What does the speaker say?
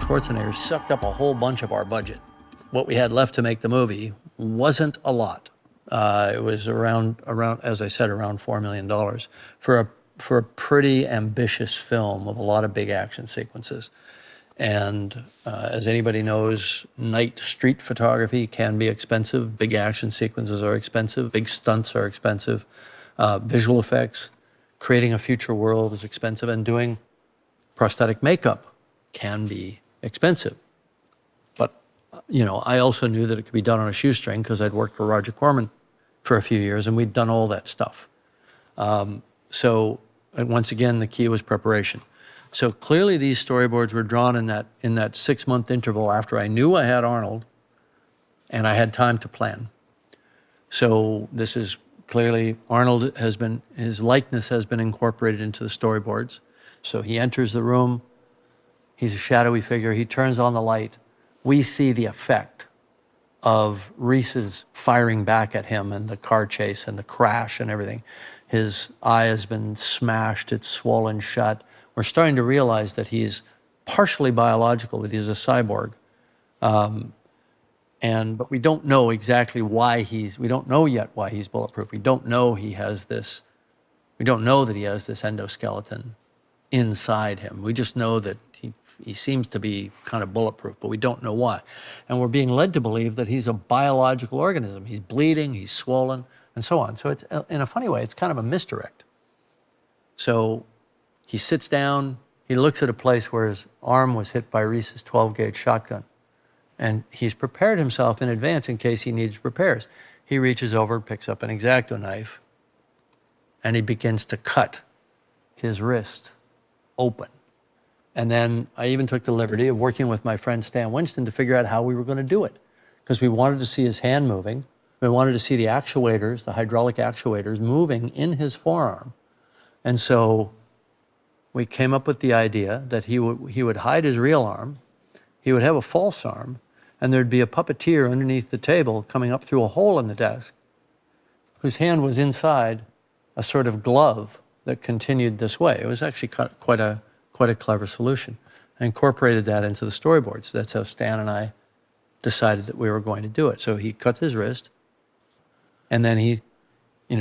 Arnold Schwarzenegger sucked up a whole bunch of our budget. What we had left to make the movie wasn't a lot. It was around, as I said, around $4 million for a pretty ambitious film with a lot of big action sequences. And as anybody knows, night street photography can be expensive. Big action sequences are expensive. Big stunts are expensive. Visual effects, creating a future world is expensive, and doing prosthetic makeup can be expensive. But, you know, I also knew that it could be done on a shoestring because I'd worked for Roger Corman for a few years, and we'd done all that stuff. So once again, the key was preparation. So clearly these storyboards were drawn in that 6-month interval after I knew I had Arnold and I had time to plan. So this is clearly, Arnold has been, his likeness has been incorporated into the storyboards. So he enters the room, he's a shadowy figure, he turns on the light. We see the effect of Reese's firing back at him and the car chase and the crash and everything. His eye has been smashed, it's swollen shut. We're starting to realize that he's partially biological, that he's a cyborg. But we don't know exactly why we don't know yet why he's bulletproof. We don't know we don't know that he has this endoskeleton inside him. We just know that he seems to be kind of bulletproof, but we don't know why. And we're being led to believe that he's a biological organism. He's bleeding, he's swollen, and so on. So it's, in a funny way, it's kind of a misdirect. So he sits down, he looks at a place where his arm was hit by Reese's 12-gauge shotgun. And he's prepared himself in advance in case he needs repairs. He reaches over, picks up an X-Acto knife, and he begins to cut his wrist open. And then I even took the liberty of working with my friend Stan Winston to figure out how we were going to do it. Because we wanted to see his hand moving. We wanted to see the actuators, the hydraulic actuators, moving in his forearm. And so we came up with the idea that he would hide his real arm, he would have a false arm, and there'd be a puppeteer underneath the table coming up through a hole in the desk, whose hand was inside a sort of glove that continued this way. It was actually quite a clever solution. I incorporated that into the storyboards. That's how Stan and I decided that we were going to do it. So he cuts his wrist, and then he